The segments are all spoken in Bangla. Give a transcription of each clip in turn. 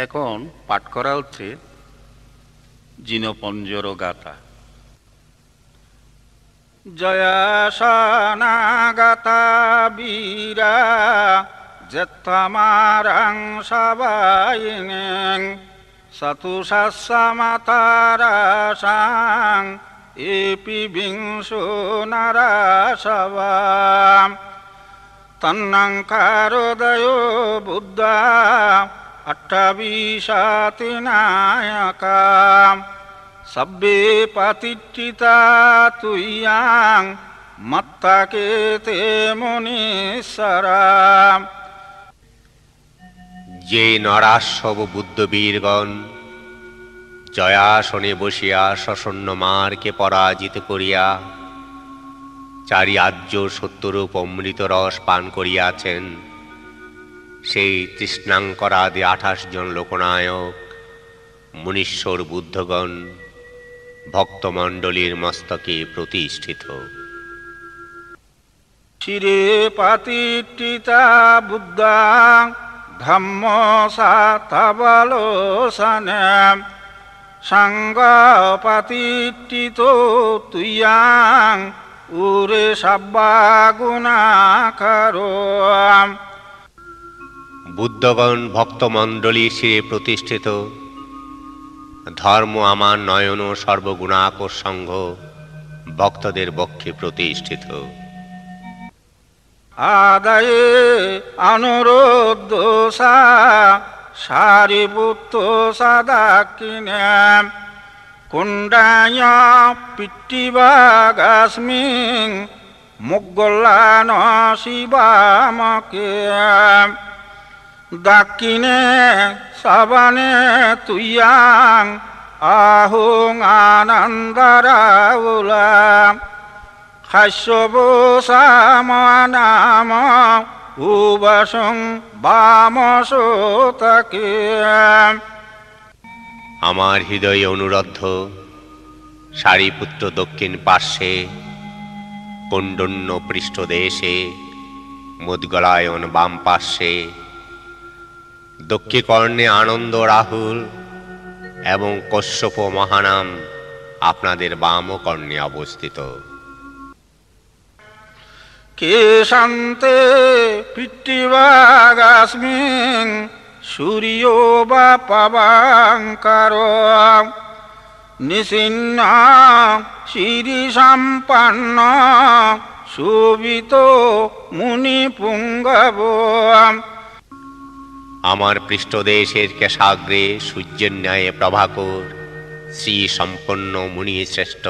এখন পাঠ করা হচ্ছে জিনপঞ্জর গাথা। জয়াসনাগাতা বীরা জেত্তমারাং সবাইনেং সতুষাসমাতারাসাং এপি বিংশো নারাসবাম তন্নঙ্কারোদয়ো বুদ্ধা অষ্টাবিশাতি নায়কাম সব্বে পাতিষ্ঠিতা তুইয়াং মত্তাকেতে মুনীশ্বরাম। যে নরাশ্বব বুদ্ধবীরগণ জয়াসনে বসিয়া সসন্ন মারকে পরাজিত করিয়া চারি আর্য সত্যরূপ অমৃত রস পান করিয়াছেন, সেই তৃষ্ণাঙ্করাদি 28 জন লোকনায়ক মুনীশ্বর বুদ্ধগণ ভক্তমণ্ডলীর মস্তকে প্রতিষ্ঠিত। শিরে পাতিষ্ঠিতা বুদ্ধা ধম্ম সাতবলোসনে সঙ্গ পাতিষ্ঠিত তুইয়াং উরে সব্বা গুণাকারো। বুদ্ধগণ ভক্তমণ্ডলীর শিরে প্রতিষ্ঠিত, ধর্ম আমার নয়ন সর্বগুণাকর সংঘ ভক্তদের বক্ষে প্রতিষ্ঠিত। আদায়ে অনুরোধোষা সারিপুত্র সাদাকিনে কুণ্ডায় পিট্টিবাগাস্মিং মুগল্লান শিবামকে দাক্ষিণে সাবানে তুইয়াং আহুং আনন্দরাউলা খাস্যবসামানাম উবাসং বামসোতকে। আমার হৃদয়ে অনুরদ্ধ সারিপুত্র দক্ষিণ পার্শ্বে, কৌণ্ডন্য পৃষ্ঠদেশে, মুদ্গলায়ন বাম পার্শ্বে, দক্ষিণকর্ণে আনন্দ রাহুল এবং কশ্যপ মহানাম আপনাদের বাম কর্ণে অবস্থিত। কেশান্তে পিট্টিবাগাস্মিং সূর্যো বা পাবাঙ্কার নিসিন্ন শিরি সম্পন্ন শোভিত মুনি পুঙ্গব। আমার পৃষ্ঠদেশের কেশাগ্রে সূর্যের ন্যায় প্রভাকর শ্রী সম্পন্ন মুনি শ্রেষ্ঠ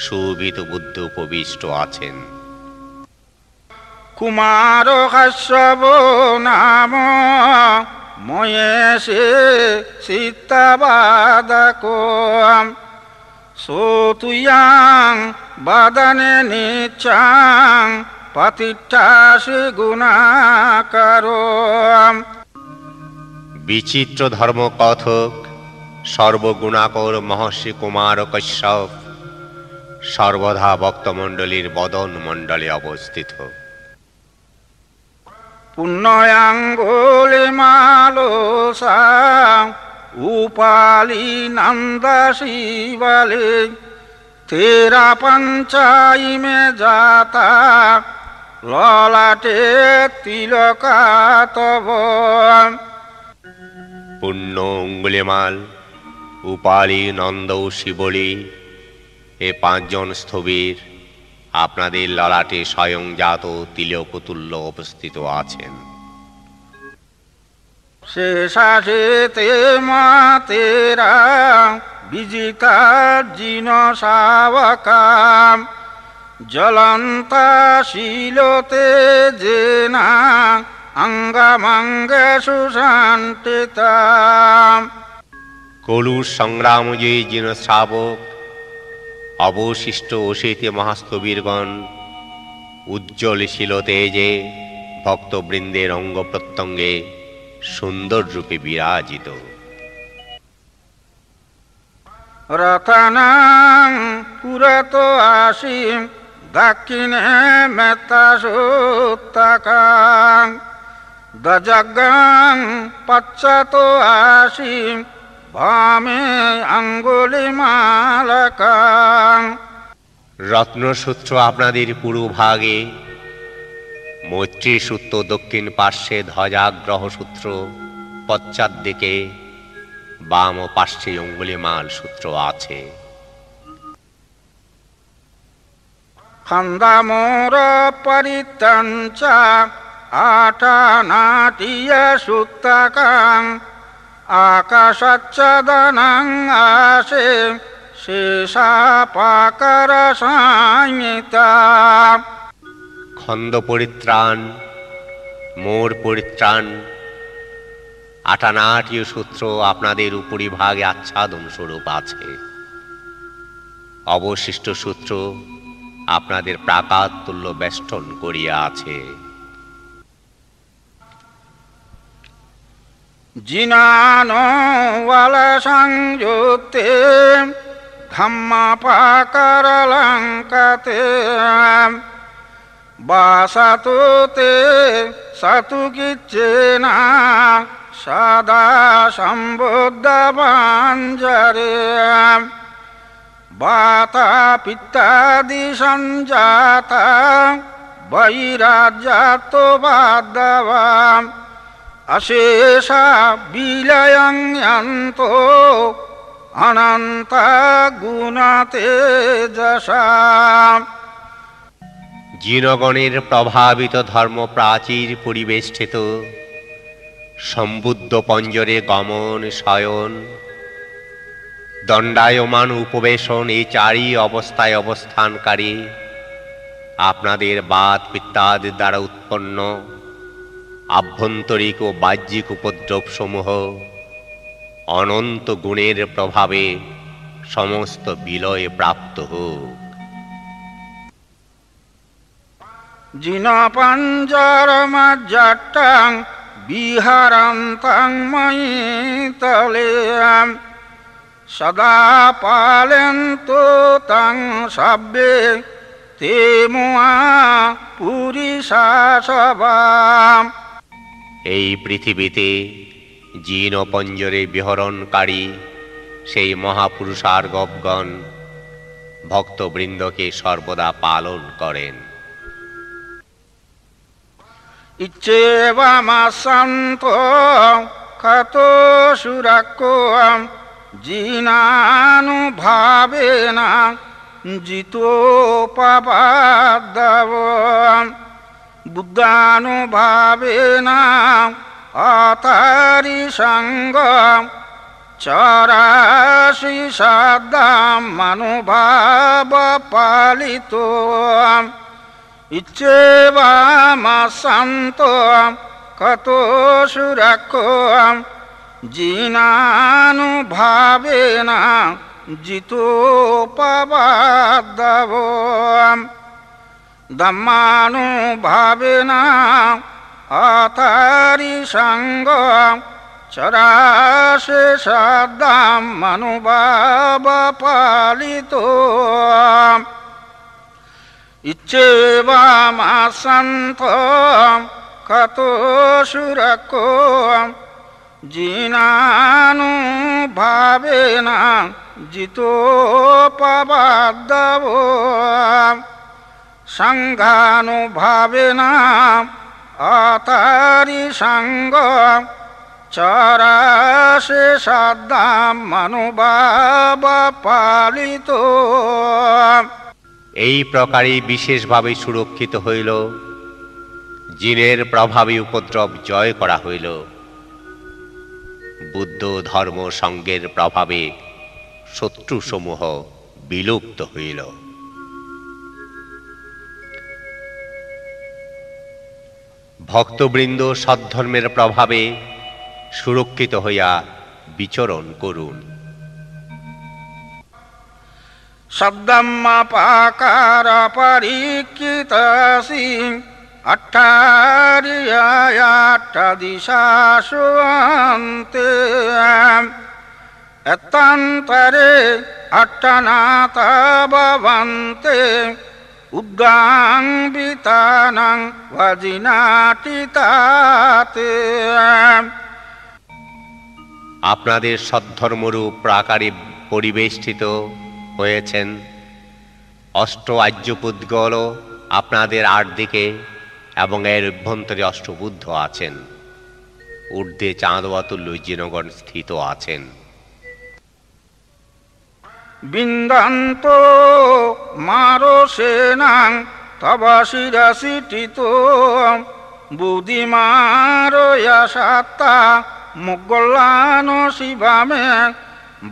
শোভিত বুদ্ধ উপবিষ্ট আছেন। কুমার কাশ্যপ নাম ময়েশে সীতাবাদক সোতুয়াং বাদানে নিচ্ছাং পাতিষ্ঠাসে গুণাকার। বিচিত্র ধর্ম কথক সর্বগুণাকর মহর্ষি কুমার কশ্যপ সর্বদা ভক্তমণ্ডলীর বদন মণ্ডলে অবস্থিত। পুণ্যাঙ্গুলি মালোসা উপালি নন্দা শিবালে তেরা পঞ্চাইমে যাতা ললাটে তিলকাতব। পুণ্য অঙ্গুলিমাল, উপালি, নন্দ, শিবলি এ 5 জন স্থবির আপনাদের ললাটে স্বয়ংজাত তিলকতুল্য অবস্থিত আছেন। শেষাশে তে মাতেরা বিজিতা জিন শাবকাম জ্বলন্তা শিলতে জেনা অঙ্গমঙ্গে সুশান্তিতাম। কলুর সংগ্রামজয়ী জিন শ্রাবক অবশিষ্ট অশীতে মহাস্থবীরগণ উজ্জ্বল শিল তেজে ভক্তবৃন্দের অঙ্গ প্রত্যঙ্গে সুন্দর রূপে বিরাজিত। রতনাং পুরত আসিম দাক্ষিণে মেত্তাসুত্তাকাং দজগাং পশ্চাৎ আসিম ভামে আঙ্গুলিমালকাং। রত্নসূত্র আপনাদের পূর্ব ভাগে, মৈত্রী সূত্র দক্ষিণ পার্শ্বে, ধ্বজাগ্রহ সূত্র পশ্চাৎ দিকে, বাম পার্শ্বে অঙ্গুলিমাল সূত্র আছে। খন্দামোর পরিতঞ্চ আটানাটিয় সুত্তকাং আকাশচ্ছদনং আসে শেষাপাকর সংহিতা। খন্দ পরিত্রাণ, মোর পরিত্রাণ, আটানাটীয় সূত্র আপনাদের উপরিভাগে আচ্ছাদন স্বরূপ আছে। অবশিষ্ট সূত্র আপনাদের প্রাকার তুল্য বেষ্টন করিয়া আছে। জিনানো ওয়াল সংযুক্তে ধম্মাপাকরলঙ্কতে বাসাতু তে সাতু কিচ্ছেনা সদা সম্বুদ্ধ বাঞ্জরে। বাতা পিত্তাদি সঞ্জাতা বৈরাজ্যাত বাদ্ধবা অশেষা বিলয়ন্ত অনন্ত গুণ তেজসা। জিনগণের প্রভাবিত ধর্ম প্রাচীর পরিবেষ্টিত সম্বুদ্ধ পঞ্জরে গমন শয়ন দণ্ডায়মান উপবেশন, এই চারি অবস্থায় অবস্থানকারী আপনাদের বাত পিত্তাদির দ্বারা উৎপন্ন আভ্যন্তরিক ও বাহ্যিক উপদ্রব সমূহ অনন্ত গুণের প্রভাবে সমস্ত বিলয়ে প্রাপ্ত হোক। জিন পঞ্জরমজ্জট্টং বিহরন্তং ময়িতলে সদা পালন্তু তং সব্যে তে মুয়া পুরিষা সবাম। এই পৃথিবীতে জিন পঞ্জরে বিহরণকারী সেই মহাপুরুষার্গবগণ ভক্তবৃন্দকে সর্বদা পালন করেন। ইচ্ছেবামাসন্ত কত সুরাক্কো জিনানুভাবেন জিতোপপাদ্যব বুদ্ধানুভাবেন আতারি সঙ্গ চরাশি শব্দম মনুভাব পালিত। ইচ্ছেবামাসন্ত কত সুরাক্কো জিনানুভাবেন জিতোপপাদ্যব ধম্মানুভাবেন আতারি সঙ্গ চরাশি শব্দম মনুভাব পালিত। ইচ্ছেবামাসন্ত কত সুরাক্কো জিনানুভাবেন জিতোপপাদ্যব সংঘানুভাবেন আতারি সঙ্গ চরাশি শব্দম মনুভাব পালিত। এই প্রকারে বিশেষভাবে সুরক্ষিত হইল, জিনের প্রভাবে উপদ্রব জয় করা হইল, বুদ্ধ ধর্ম সঙ্গের প্রভাবে শত্রুসমূহ বিলুপ্ত হইল। ভক্তবৃন্দ সদ্ধর্মের প্রভাবে সুরক্ষিত হইয়া বিচরণ করুন। সদ্দম্মাপাকার পরীক্ষিতসি অট্টারিয়াট্টাদিশাসু অন্তে এত্তন্তরে অট্টনাথ ভবন্তে উদ্গাং বিতানাং ভাজিনাতি তাতে। আপনাদের সদ্ধর্মরূপ প্রাকারে পরিবেষ্টিত হয়েছেন অষ্ট আর্যপুদ্গল আপনাদের আটদিকে, এবং এর অভ্যন্তরে অষ্টবুদ্ধ আছেন। ঊর্ধ্বে চাঁদওয়াতুল্য জিনগণ স্থিত আছেন। বিন্দান্ত মারসেনাং তব শিরাশিটিত বুদ্ধিমারয়া সাত্তা মোগলান শিবামে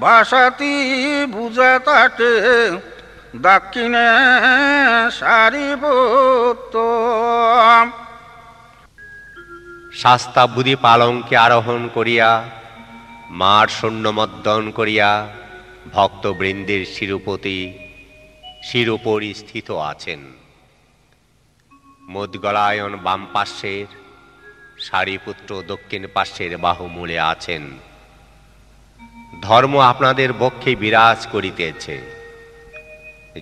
ভাসাতি বুঝাতাটে দাক্ষিণে সারিভূত। শাস্তাবুধি পালঙ্কে আরোহণ করিয়া মার সৈন্যমর্দন করিয়া ভক্তবৃন্দের শিরোপরি স্থিত আছেন। মুদ্গলায়ন বাম পার্শ্বের, সারিপুত্র দক্ষিণ পার্শ্বের বাহুমূলে আছেন। ধর্ম আপনাদের বক্ষে বিরাজ করিতেছে।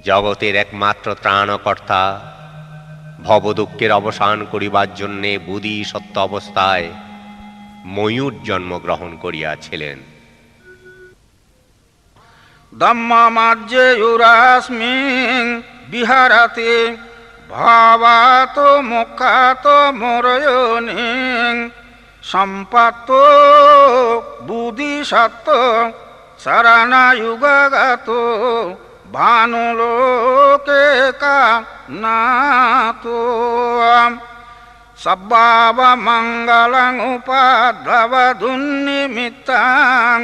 জগতের একমাত্র ত্রাণকর্তা ভবদুঃখের অবসান করিবার জন্যে বুধি সত্য অবস্থায় ময়ূর জন্মগ্রহণ করিয়াছিলেন। ধম্মমাজ্যে ইউরাস্মিং বিহারাতে ভাবাত মুখাত মরয়নিং সম্পাত বুদ্ধিসত্ত্ব শরণায়ুগাগত ভানুলোকে কানাতো। সব্বাব মঙ্গলং উপাদ্রবধুন্নিমিত্তাং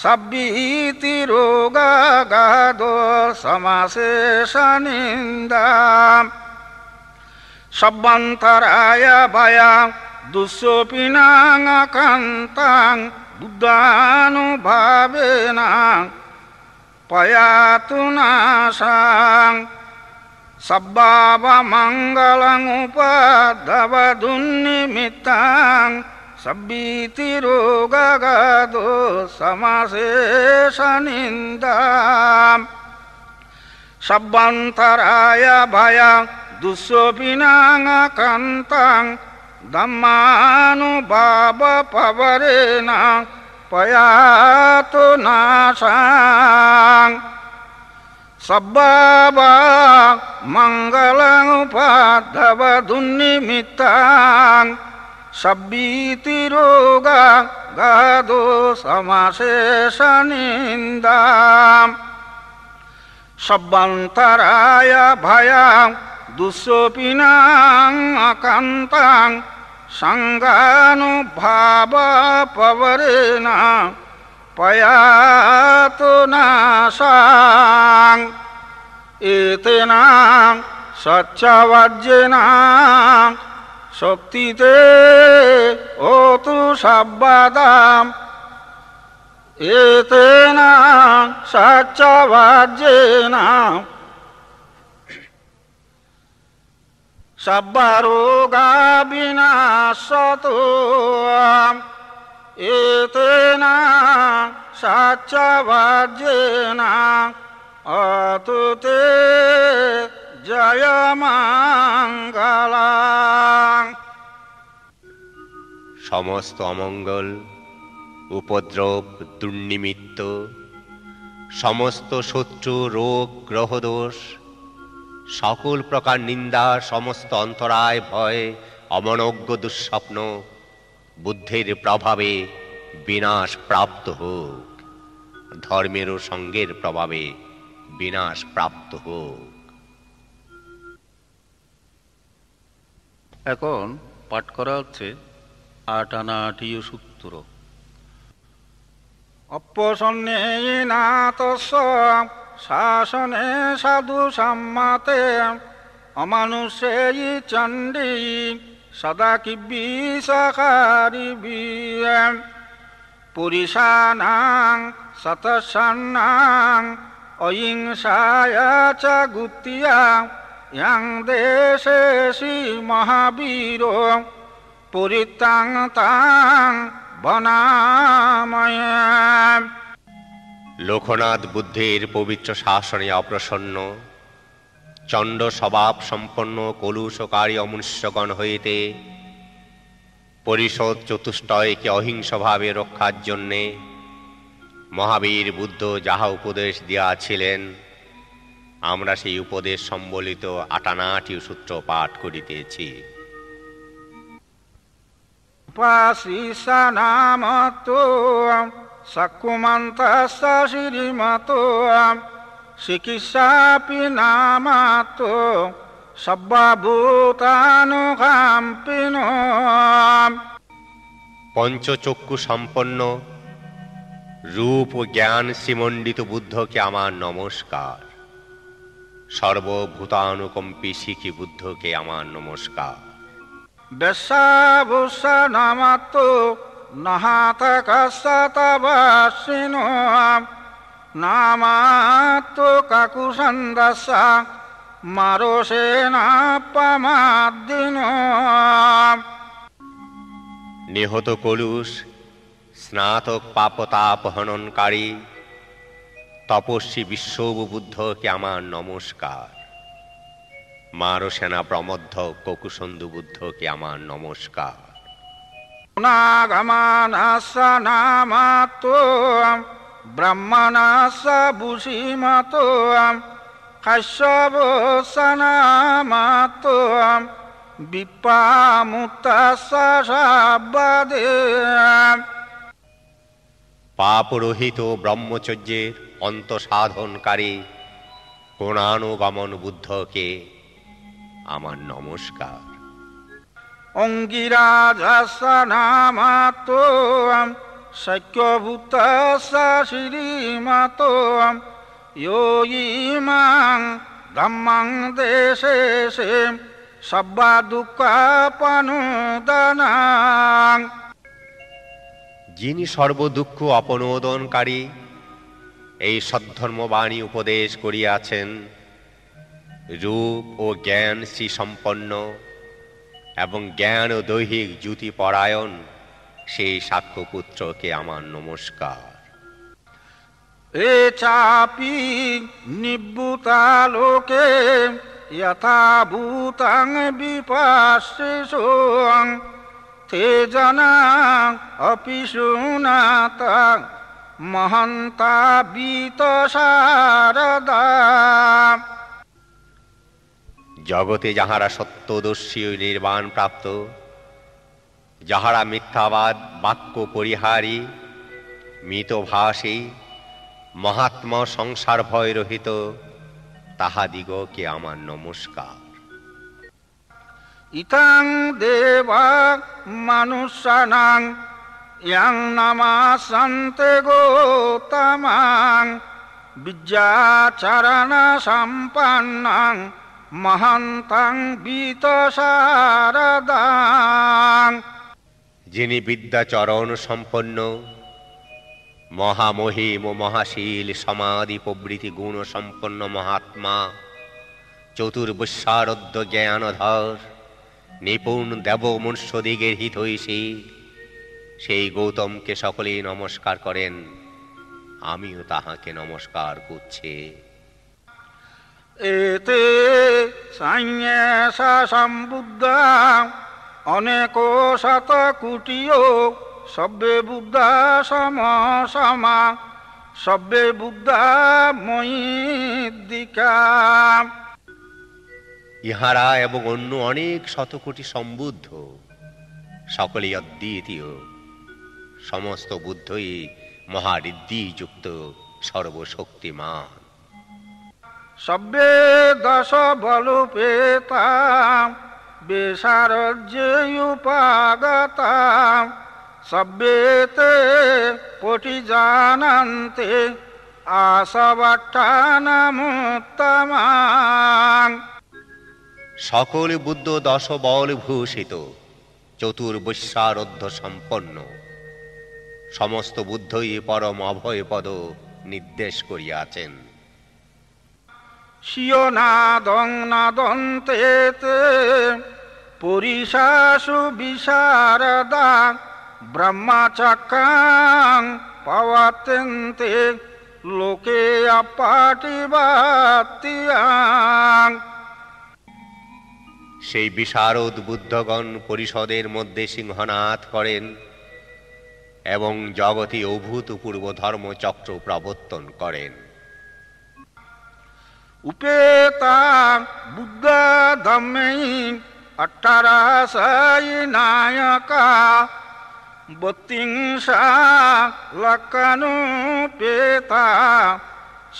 সব্বীতি রোগাগাদো সমাশেষনিন্দা। সব্বন্তরায় ভয়া দুঃস্বপিনাং আকান্তাং বুদ্ধানুভাবেন পয়াতু নাশাং। সব্বাব মঙ্গলং উপাদ্রবধুন্নিমিত্তাং সব্বীতি রোগাগাদো সমাশেষনিন্দা। সব্বন্তরায় ভয়া দুঃস্বপিনাং আকান্তাং ধম্মানুভাব পবরেণ পয়াতু নাশাং। সব্বাব মঙ্গলং উপাদ্রবধুন্নিমিত্তাং সব্বীতি রোগাগাদো সমাশেষনিন্দা। সব্বন্তরায় ভয়া দুঃস্বপিনাং আকান্তাং সঙ্গানুভাব পবরেণ পয়াতু নাশাং। এতেন সচ্ছাবাজ্যেন শক্তিতে ওতু সব্বাদাম। এতেন সচ্ছাবাজ্যেন সব্বরোগা বিনাশতো। এতেন সচ্ছাবাজ্যেন অতুতে জয়মঙ্গলং। সমস্ত অমঙ্গল, উপদ্রব, দুর্নিমিত্ত, সমস্ত শত্রু, রোগ, গ্রহদোষ, সকল প্রকার নিন্দা, সমস্ত অন্তরায়, ভয়, অমনোজ্ঞ দুঃস্বপ্ন বুদ্ধের প্রভাবে বিনাশ প্রাপ্ত হোক। ধর্মের ও সঙ্গের প্রভাবে বিনাশ প্রাপ্ত হোক। এখন পাঠ করা হচ্ছে ৮ আনা ৮ীয় সূত্র। অপ্যসন্নেনাতস্য শাসনে সাধু সম্মতে অমানুষেয়ী চণ্ডী সদা কিবিষকারিভিঃ পুরিষানাং সতসন্নাং অহিংসায় চ গুত্তিয়া ইয়াং দেশেষি মহাবীরো পরিত্যাং তাং বনাময়। লোকনাথ বুদ্ধের পবিত্র শাসনে অপ্রসন্ন, চণ্ড স্বভাব সম্পন্ন কলুষকারী অমনুষ্যগণ হইতে পরিষদ চতুষ্টয়কে অহিংসভাবে রক্ষার জন্যে মহাবীর বুদ্ধ যাহা উপদেশ দিয়াছিলেন, আমরা সেই উপদেশ সম্বলিত 58টি সূত্র পাঠ করিতেছি। উপাসিসানামতো সাকুমান্তস্য শ্রীমতো চিকিৎসাপি নামাতো সর্বভূতানুকাম্পিনো। পঞ্চচক্ষু সম্পন্ন রূপ ও জ্ঞান শ্রীমণ্ডিত বুদ্ধকে আমার নমস্কার। সর্বভূতানুকম্পী শিখি বুদ্ধকে আমার নমস্কার। বেশাভূষণমাতো নহাতকসতবাসিনো নামাতো কাকুসন্দসা মারোসেনাপমাদ্দিনো। নিহত কলুষ স্নাতক পাপতাপ হননকারী তপস্বী বিশ্ববুদ্ধকে আমার নমস্কার। মারসেনা প্রমধ্য ককুসন্ধু বুদ্ধকে আমার নমস্কার। নাগমানস্য নামাতো ব্রহ্মণস্য ভূষিমতো কাশ্যপস্য নামাতো বিপ্পামুক্তস্য সাব্বাদে। পাপরহিত ব্রহ্মচর্যের অন্তঃসাধনকারী কোণানুগমন বুদ্ধকে আমার নমস্কার। অঙ্গিরাজস্য নামাতো শক্যভূতস্য শ্রীমতো ইমাং ধম্মং দেশেষে সর্বদুঃখাপনোদনাং। যিনি সর্বদুঃখ অপনোদনকারী এই সদ্ধর্মবাণী উপদেশ করিয়াছেন, রূপ ও জ্ঞান শ্রী সম্পন্ন এবং জ্ঞান ও দৈহিক জ্যোতি পরায়ণ সেই সাক্ষ্যপুত্রকে আমার নমস্কার। এ চাপি নিভূতালোকে যথা ভূতাং বিপাস্যং তেজনা অপি শুনাতা মহন্তা বিতশারদা। জগতে যাহারা সত্যদর্শী ও নির্বাণ প্রাপ্ত, যাহারা মিথ্যাবাদ বাক্য পরিহারী মিতভাষী মহাত্মা সংসার ভয় রহিত, তাহাদিগকে আমার নমস্কার। ইতাং দেবা মানুষানাং ইয়াং নমাসন্তে গৌতমাং বিদ্যাচরণ সম্পন্নাং মহান্তাং বিতশারদাং। যিনি বিদ্যাচরণ সম্পন্ন মহামহিম ও মহাশীল সমাধি প্রভৃতি গুণ সম্পন্ন মহাত্মা, চতুর্বশ্বারদ্য জ্ঞানধর নিপুণ দেব মনুষ্যদিগের হিতৈষী, সেই গৌতমকে সকলেই নমস্কার করেন। আমিও তাহাকে নমস্কার করছি। এতে সান্যাসা সম্বুদ্ধা অনেক শত কোটিও সব্যে বুদ্ধা সমসমা সব্যে বুদ্ধা ময়িদ্দিকা। ইহারা এবং অন্য অনেক শতকোটি সম্বুদ্ধ সকলেই অদ্বিতীয়, সমস্ত বুদ্ধই মহারিদ্ধিযুক্ত সর্বশক্তিমান। সব্যে দশ বলুপেতা বেসারজ্যুপাগতা সব্যেতে পটি জানন্তে আসবাট্টানামুত্তমাং। সকল বুদ্ধ দশ বল ভূষিত চতুর্বশ্বারধ্য সম্পন্ন, সমস্ত বুদ্ধই পরম অভয় পদ নির্দেশ করিয়াছেন। স্বীয় নাদং নাদন্তেতে পরিশাসু বিশারদা ব্রহ্মচক্রাং পবত্যন্তে লোকে অপাটিবাত্তিয়াং। সেই বিশারদ বুদ্ধগণ পরিষদের মধ্যে সিংহনাদ করেন এবং জগতে অভূতপূর্ব ধর্মচক্র প্রবর্তন করেন। উপেতা বুদ্ধ ধম্মে অঠারাশাই নায়কা বত্রিংশা লক্ষানুপেতা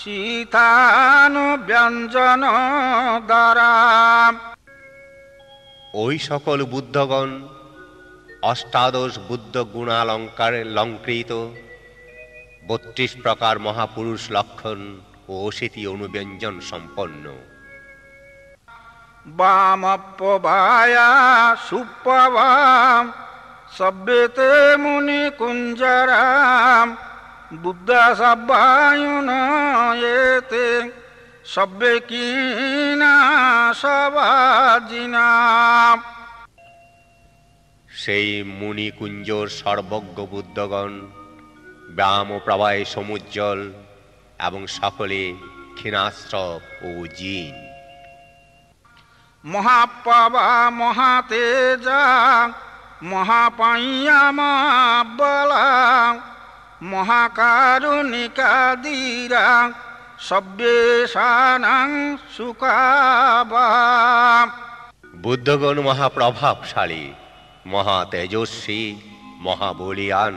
শীতানু ব্যঞ্জন দ্বারা। ওই সকল বুদ্ধগণ অষ্টাদশ বুদ্ধ গুণালঙ্কারে অলঙ্কৃত ৩২ প্রকার মহাপুরুষ লক্ষণ ও অশীতি অনুব্যঞ্জন সম্পন্ন। বামপ্রভায়া সুপ্রভাম সব্যেতে মুনি কুঞ্জরাম বুদ্ধ সব্বায়ুনয়েতে সব্যে কিনা সবাজিনাম। সেই মুনিকুঞ্জর সর্বজ্ঞ বুদ্ধগণ ব্যায়াম ও প্রবাহে সমুজ্জ্বল এবং সকলে ক্ষীণাস্ত্রব ও জিন। মহাপ্রভা মহাতেজা মহাপাইয়া মহাবলা মহাকারুণিকা ধীরা সব্যেশানাং সুখাবা। বুদ্ধগণ মহাপ্রভাবশালী, মহা তেজস্বী, মহাবলিয়ান,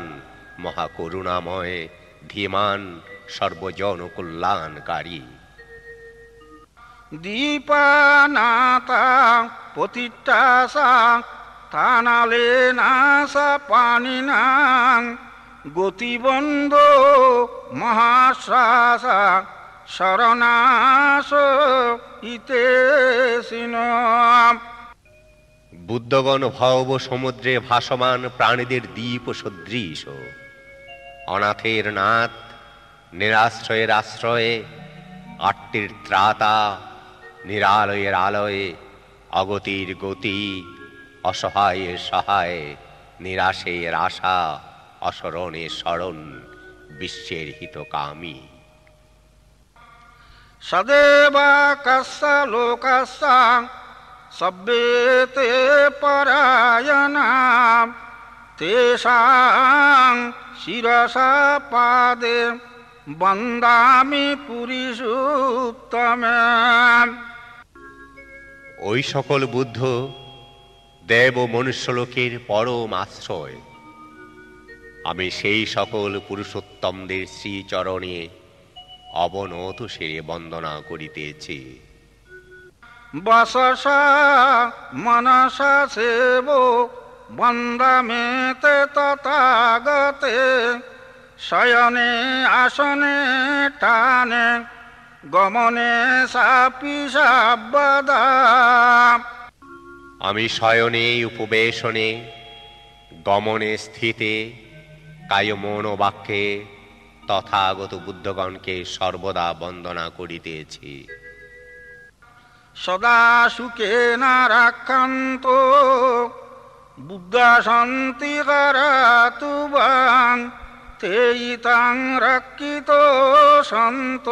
মহাকরুণাময়, ধীমান, সর্বজন কল্যাণকারী। দীপানাতা পতিতাসা থানালে নাসা পানিনাং গতিবন্ধ মহাশ্বাসা শরণাস ইতেসিন। বুদ্ধগণ ভব সমুদ্রে ভাসমান প্রাণীদের দ্বীপ সদৃশ, অনাথের নাথ, নিরাশ্রয়ের আশ্রয়ে, আটটির ত্রাতা, নিরালয়ের আলয়ে, অগতির গতি, অসহায়ের সহায়, নিরাশের আশা, অসরণের শরণ, বিশ্বের হিতকামী। সদেবা কস্যা লোকস্যা সব্যেতে পরায়ণাম তেষাং শিরসা পাদে বন্দামি পুরুষোত্তমে। ওই সকল বুদ্ধ দেব ও মনুষ্যলোকের পরম আশ্রয়। আমি সেই সকল পুরুষোত্তমদের শ্রীচরণে অবনত শিরে বন্দনা করিতেছি। বসসা মনসা সেব বন্দামেতে তথাগতে শয়নে আসনে টানে গমনে সাপি সাবদা। আমি শয়নে উপবেশনে গমনে স্থিতে কায় মন ও বাক্যে তথাগত বুদ্ধগণকে সর্বদা বন্দনা করিতেছি। সদা সুখেনা রাক্ষান্ত বুদ্ধা শান্তি করাতু বাং তেইতাং রক্ষিত সন্ত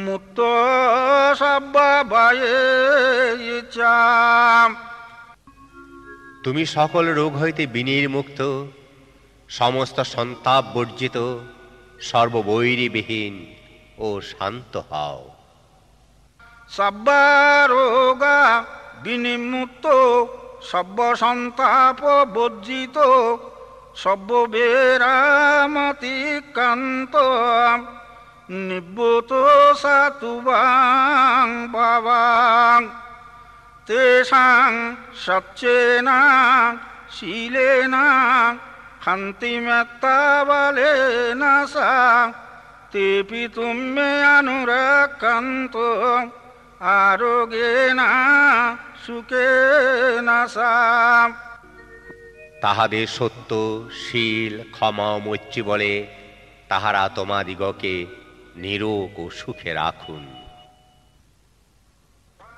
মুক্ত সব্বায়ে ইচ্ছা। তুমি সকল রোগ হইতে বিনির্মুক্ত, সমস্ত সন্তাপ বর্জিত, সর্ববৈরীবিহীন ও শান্ত হও। সব্বারোগা বিনির্মুক্ত সব্য সন্তাপ বর্জিত সব্যবেরামতিক্রান্ত নিবৃত সাতুবাং ভাবাং তেষাং সচ্চেনা শীলেনা শান্তিমেত্তা বলেনা সা তেপি তুম্যে অনুরক্ষন্ত আরোগ্যেনা সুখেনা সা। তাহাদের সত্য, শীল, ক্ষমা, মৈত্রী বলে তাহারা তোমাদিগকে নিরোগ ও সুখে রাখুন।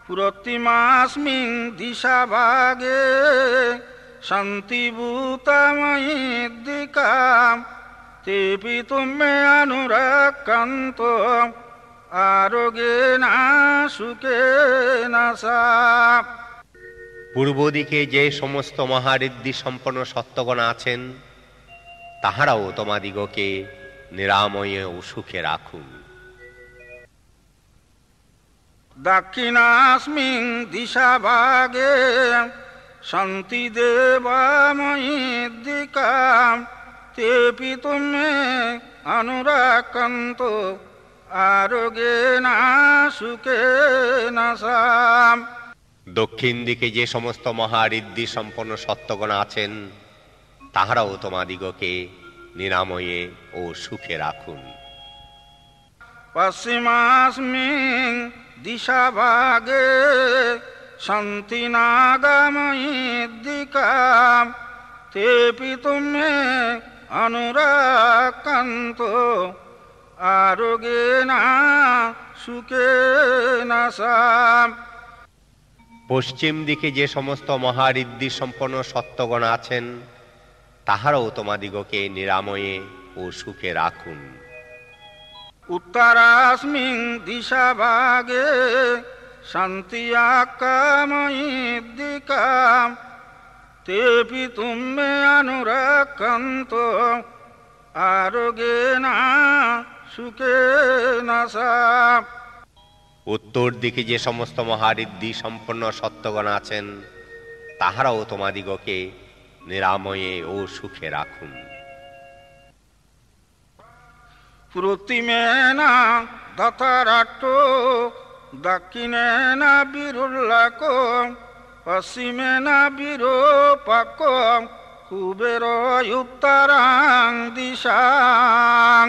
পুরতিমাস্মিং দিশাভাগে শান্তিভূতাময়ী দিকাম তেপি তুম্যে অনুরক্ষন্ত আরোগ্যেনা সুখেনা সা। পূর্ব দিকে যে সমস্ত মহারিদ্ধি সম্পন্ন সত্যগণ আছেন, তাহারাও তোমাদিগকে নিরাময়ে ও সুখে রাখুন। দক্ষিণাস্মিং দিশাভাগে সন্তি দেবাময়ীদ্দিকাম তেপি তুমে অনুরাকন্তু আরোগ্যেন সুখেন সাম। দক্ষিণ দিকে যে সমস্ত মহারিদ্ধি সম্পন্ন সত্যগণ আছেন, তাহারাও তোমাদিগকে নিরাময়ে ও সুখে রাখুন। পশ্চিমাস্মিং দিশাভাগে সন্তি নাগাময়ীদ্দিকাম তেপি তুমে অনুরাকন্তু আরোগ্যেন সুখেন সাম। পশ্চিম দিকে যে সমস্ত মহারিদ্ধি সম্পন্ন সত্যগণ আছেন, তাহারাও তোমাদিগকে নিরাময়ে ও সুখে রাখুন। উত্তরাস্মিং দিশাভাগে শান্তি আকাময়ীদ্দিকাম তেপি তুমে অনুরাকন্তু আরোগ্যেন সুখেন সাম। উত্তর দিকে যে সমস্ত মহারিদ্ধি সম্পন্ন সত্যগণ আছেন, তাহারাও তোমাদিগকে নিরাময়ে ও সুখে রাখুন। পশ্চিমেন দতরাট্টো দক্ষিণেন বিরুল্লাক পশ্চিমেন বিরূপাক কুবের উত্তরাং দিশাং।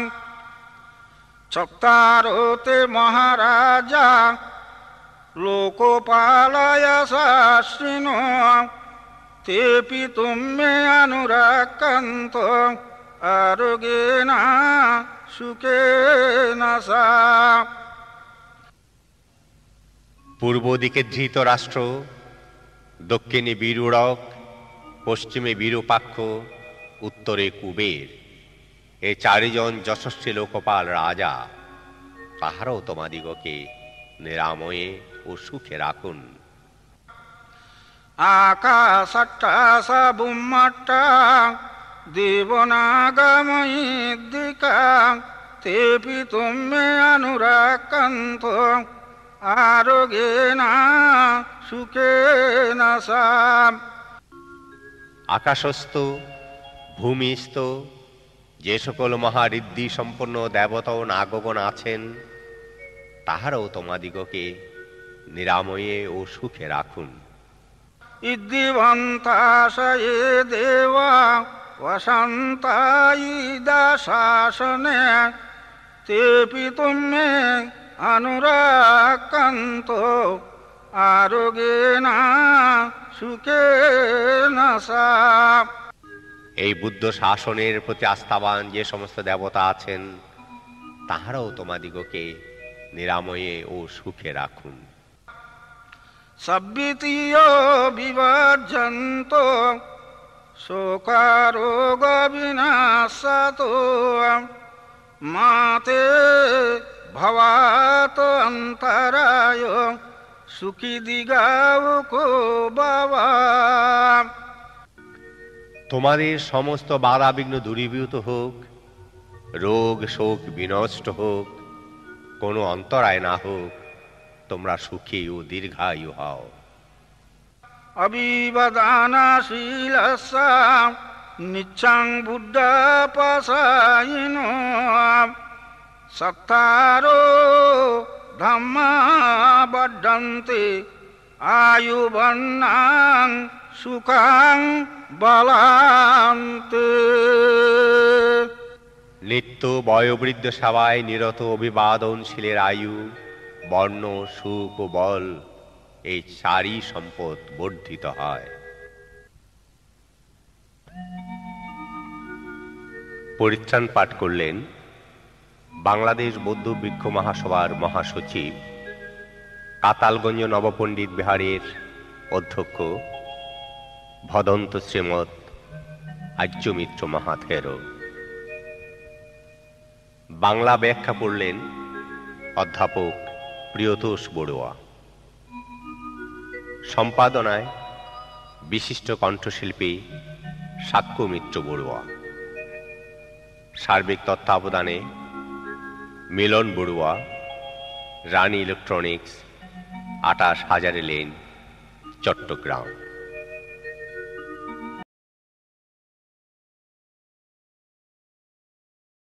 চত্বারোতে মহারাজা লোকপালয় শাস্ত্রিনো তেপি তুমে অনুরাকন্তু আরোগ্যেন সুখেন সাম। পূর্ব দিকে ধৃতরাষ্ট্র, দক্ষিণে বীরুড়ক, পশ্চিমে বিরূপাক্ষ, উত্তরে কুবের, এ চারিজন যশস্বী লোকপাল রাজা, তাহারাও তোমাদিগকে নিরাময়ে ও সুখে রাখুন। আকাশাট্টাসা বুম্মাট্টা দেবনাগাময়ীদ্দিকাম তেপি তুমে অনুরাকন্তু আরোগ্যেন সুখেন সাম। আকাশস্থ, ভূমিস্থ যে সকল মহারিদ্ধি সম্পন্ন দেবতা ও নাগগণ আছেন, তাহারাও তোমাদিগকে নিরাময়ে ও সুখে রাখুন। ইদ্দিবন্তাশয়ে দেবা বসন্তায়িদা শাসনে তেপি তুমে অনুরাকন্তু আরোগ্যেন সুখেন সাম। এই বুদ্ধ শাসনের প্রতি আস্থাবান যে সমস্ত দেবতা আছেন, তাহারাও তোমাদিগকে নিরাময়ে ও সুখে রাখুন। সব্বিতীয় বিবর্জন্তু শোকারোগ বিনাশাতো মাতে ভবাত অন্তরায় সুখী দিগাউকো বাবা। তোমাদের সমস্ত বাধা বিঘ্ন দূরীভূত হোক, রোগ শোক বিনষ্ট হোক, কোনো অন্তরায় না হোক, তোমরা সুখী ও দীর্ঘায়ু হও। অবিবদানশীলস্য নিচ্ছং বুদ্ধপাশায়িনো সত্তারো ধম্মা বর্ধন্তে আয়ুবন্নাং সুখাং বলান্তে। নিত্য বয়োবৃদ্ধ সেবায় নিরত অভিবাদনশীলের আয়ু, বর্ণ, সুখ ও বল, এই চারি সম্পদ বর্ধিত হয়। পরিত্রাণ পাঠ করলেন বাংলাদেশ বৌদ্ধ ভিক্ষু মহাসভার মহাসচিব, কাতালগঞ্জ নবপণ্ডিত বিহারের অধ্যক্ষ ভদন্ত শ্রীমৎ আর্যমিত্র মহাথেরো। বাংলা ব্যাখ্যা পড়লেন অধ্যাপক প্রিয়তোষ বড়ুয়া। সম্পাদনায় বিশিষ্ট কণ্ঠশিল্পী সাক্ষ্য মিত্র বড়ুয়া। সার্বিক তত্ত্বাবধানে মিলন বড়ুয়া, রানী ইলেকট্রনিক্স, ২৮ হাজারে লেন, চট্টগ্রাম।